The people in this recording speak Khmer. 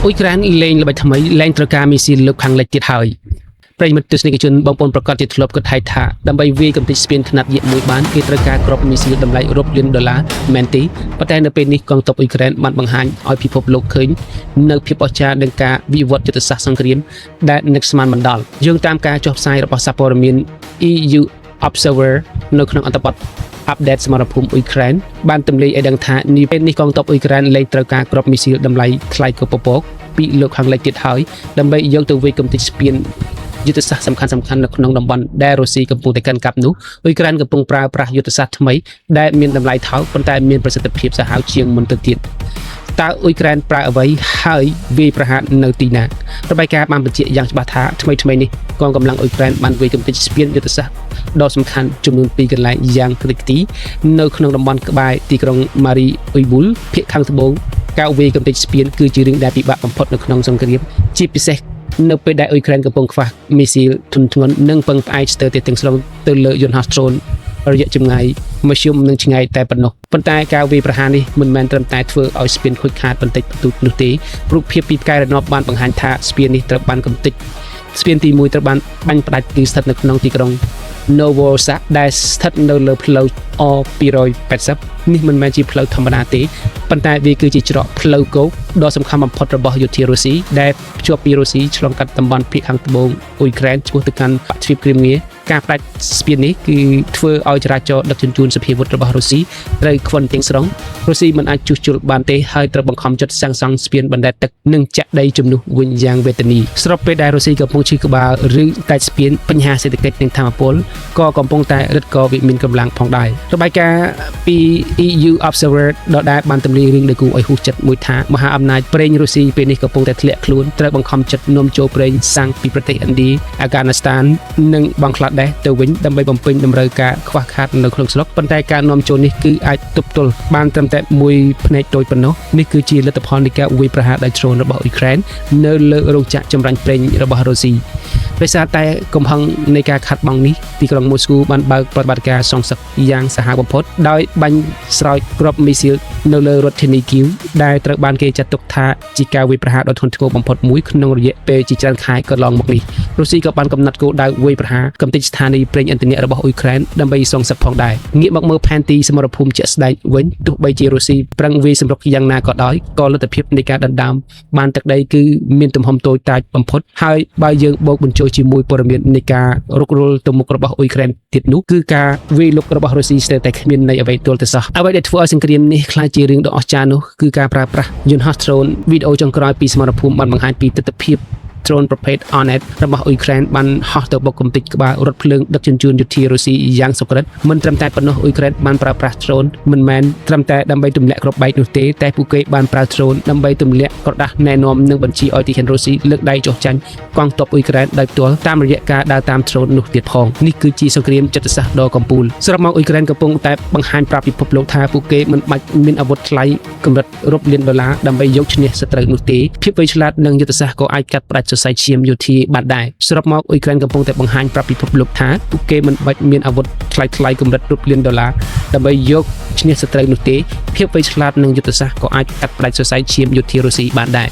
អ៊ុយក្រែនលែងល្បិចថ្មីលែងត្រូវការមីស៊ីលលើកខាងលិចទៀតហើយប្រិយមិត្តទស្សនិកជនបងប្អូនប្រកាសជាធ្លាប់គិតថាដើម្បីវាយកំទេចស្ពានថ្នាក់យក្សមួយបានគេត្រូវការគ្រាប់មីស៊ីលតម្លៃរាប់លានដុល្លារមែនទេប៉ុន្តែនៅពេលនេះកងទ័ពអ៊ុយក្រែនបានបង្ហាញឲ្យពិភពលោកឃើញនៅភាពអស្ចារ្យនៃការវិវត្តយុទ្ធសាស្ត្រសង្គ្រាមដែលនឹកស្មានមិនដល់យើងតាមការចុះផ្សាយរបស់សារព័ត៌មាន EU Observer នៅក្នុងអត្ថបទupdate សមរភូមិអ៊ុយក្រែនបានទម្លាយឲ្យដឹងថានេះពេលនេះកងទ័ពអ៊ុយក្រែនលែងត្រូវការគ្រាប់មីស៊ីលតម្លៃថ្លៃកពពកពីលោកខាងលិចទៀតហើយដើម្បីយកទៅវាយកំទេចស្ពានយុទ្ធសាស្ត្រសំខាន់នៅក្នុងតំបន់ដែលរុស្ស៊ីកំពុងតែកាន់កាប់នោះអ៊ុយក្រែនកំពុងប្រើប្រាស់យុទ្ធសាស្ត្រថ្មីដែលមានតម្លៃថោកប៉ុន្តែមានប្រសិទ្ធភាពសាហាវជាងមុនទៅទៀតតើអ៊ុយក្រែនប្រើអ្វីហើយវាយប្រហារនៅទីណារបាយការណ៍បានបញ្ជាក់យ៉ាងច្បាស់ថាថ្មីនេះកងកម្លាំងអ៊ុយក្រែនបានវាយកំទេចស្ពានយុទ្ធសាស្ត្រដ៏សំខាន់ចំនួន2កន្លែងយ៉ាងគ្រិតទីនៅក្នុងតំបន់ក្បែរទីក្រុងម៉ារីអ៊ុយប៊ុលភាគខាងត្បូងការវាយកំទេចស្ពានគឺជារឿងដែលពិបាកបំផុតនៅក្នុងសង្គ្រាមជាពិសេសនៅពេលដែលអ៊ុយក្រែនកំពុងខ្វះមីស៊ីលធុនធ្ងន់និងពឹងផ្អែកស្ទើរតែទាំងស្រុងទៅលើយន្តហោះដ្រូនរយៈចម្ងាយមធ្យមនិងឆ្ងាយតែប៉ុណ្ណោះប៉ុន្តែការវាយប្រហារនេះមិនមែនត្រឹមតែធ្វើឲ្យស្ពានខូចខាតបន្តិចបន្តួចនោះទេរូបភាពពីផ្កាយរណបបានបង្ហាញថាស្ពាននេះត្រូវបានកំទេចស្ពានទី1ត្រូវបានបាញ់ផ្ដាច់គឺស្ថិតនៅក្នុងទីក្រុង Novosadsk ដែលស្ថិតនៅលើផ្លូវ O280 នេះមិនមែនជាផ្លូវធម្មតាទេប៉ុន្តែវាគឺជាច្រកផ្លូវគោកដ៏សំខាន់បំផុតរបស់យោធារុស្ស៊ីដែលភ្ជាប់ពីរុស្ស៊ីឆ្លងកាត់តំបន់ភាគខាងត្បូងអ៊ុយក្រែនឆ្ពោះទៅកាន់បក្សទ្វីបគ្រីមៀការផ្ដាច់ស្ពាននេះគឺធ្វើឲ្យចរាចរណ៍ដឹកជញ្ជូនសភាវុធរបស់រុស្ស៊ីត្រូវខ្វិនទាំងស្រុងរុស្ស៊ីមិនអាចជួសជុលបានទេហើយត្រូវបង្ខំចិត្តសាងសង់ស្ពានបណ្ដែតទឹកនិងចាក់ដីជំនួសវិញយ៉ាងវេទនីស្របពេលដែលរុស្ស៊ីកំពុងឈឺក្បាលឬដាច់ស្ពានបញ្ហាសេដ្ឋកិច្ចនិងធម្មពលក៏កំពុងតែរឹតក៏វិមានកម្លាំងផងដែររបាយការណ៍ពី EU Observer ដដែលបានទម្លាយរឿងដែលគួរឲ្យហ៊ូចិត្តមួយថាមហាអំណាចប្រេងរុស្ស៊ីពេលនេះកំពុងតែធ្លាក់ខ្លួនត្រូវបង្ខំចិត្តនាំចូលប្រេងសាំងពីប្រទេសឥណ្ឌាអាហ្គានីស្ថាននិងបង់ក្លាដេសទៅវិញដើម្បីបំពេញតម្រូវការខ្វះខាតនៅក្នុងស្រុកប៉ុន្តែការនាំចូលនេះគឺអាចទប់ទល់បានត្រឹមតែមួយផ្នែកតូចប៉ុណ្ណោះនេះគឺជាលទ្ធផលនៃការវាយប្រហារដោយដ្រូនរបស់អ៊ុយក្រែននៅលើរោងចក្រចម្រាញ់ប្រេងរបស់រុស្ស៊ីដោយសារតែកំហឹងនៃការខាត់បងនេះទីក្រុងម៉ូស្គូបានបើកប្រតិបត្តិការសងសឹកយ៉ាងសាហាវបំផុតដោយបាញ់ស្រោចគ្រាប់មីស៊ីលនៅលើរដ្ឋធានីគីវដែលត្រូវបានគេចាត់ទុកថាជាការវាយប្រហារដ៏ធ្ងន់ធ្ងរបំផុតមួយក្នុងរយៈពេលជាច្រើនខែកន្លងមកនេះរុស្ស៊ីក៏បានកំណត់គោលដៅវាយប្រហារកំទេចស្ថានីយ៍ប្រេងឥន្ធនៈរបស់អ៊ុយក្រែនដើម្បីសងសឹកផងដែរងាកមកមើលផែនទីសមរភូមិជាក់ស្ដែងវិញទោះបីជារុស្ស៊ីប្រឹងវាយសម្រុកយ៉ាងណាក៏ដោយក៏លទ្ធភាពនៃការដណ្ដើមបានទឹកដីគឺមានទំហំតូចតាចបំផុតហើយបើយើងបូកបញ្ចូលជាមួយព័ត៌មាននៃការរុករលទៅមុខរបស់អ៊ុយក្រែនទៀតនោះគឺការវាយលុករបស់រុស្ស៊ីស្ទើរតែគ្មានន័យអ្វីទាល់តែសោះអ្វីដែលធ្វើឲ្យសង្គ្រាមនេះក្លាយជារឿងដ៏អស្ចារ្យនោះគឺការប្រើប្រាស់យន្តហោះដ្រូនវីដេអូចុងក្រោយពីសមរភូមិបានបង្ហាញពីទស្សនវិជ្ជាដ្រូនប្រភេទ Hornet របស់អ៊ុយក្រែនបានហោះទៅបុកកំទេចក្បាលរថភ្លើងដឹកជញ្ជូនយោធារុស្ស៊ីយ៉ាងសុក្រិតមិនត្រឹមតែប៉ុណ្ណោះអ៊ុយក្រែនបានប្រើប្រាស់ដ្រូនមិនមែនត្រឹមតែដើម្បីទម្លាក់គ្រាប់បែកនោះទេតែពួកគេបានប្រើដ្រូនដើម្បីទម្លាក់ក្រដាស់ណែនាំនិងបញ្ជាឲ្យទីហ៊ានរុស្ស៊ីលើកដៃចុះចាញ់កងទ័ពអ៊ុយក្រែនដោយផ្ទាល់តាមរយៈការដើរតាមដ្រូននោះទៀតផងនេះគឺជាសង្គ្រាមចិត្តសាស្ត្រដ៏កំពូលសរុបមកអ៊ុយក្រែនកំពុងតែបង្ហាញប្រាប់ពិភពលោកថាពួកគេមិនបាច់មានអាវុធថ្លៃកម្រិតរាប់លានដុល្លារដើម្បីយកឈ្នះសត្រូវនោះទេភាពវៃឆ្លាតនិងយុទ្ធសាស្ត្រក៏អាចកាត់ផ្ដាច់សរសៃឈាមយោធាបានដែរសរុបមកអ៊ុយក្រែនកំពុងតែបង្ហាញប្រាប់ពិភពលោកថាពួកគេមិនបាច់មានអាវុធថ្លៃកម្រិតរាប់លានដុល្លារដើម្បីយកឈ្នះសត្រូវនោះទេភាពវៃឆ្លាតនិងយុទ្ធសាស្ត្រក៏អាចកាត់ផ្ដាច់សរសៃឈាមយោធារុស្ស៊ីបានដែរ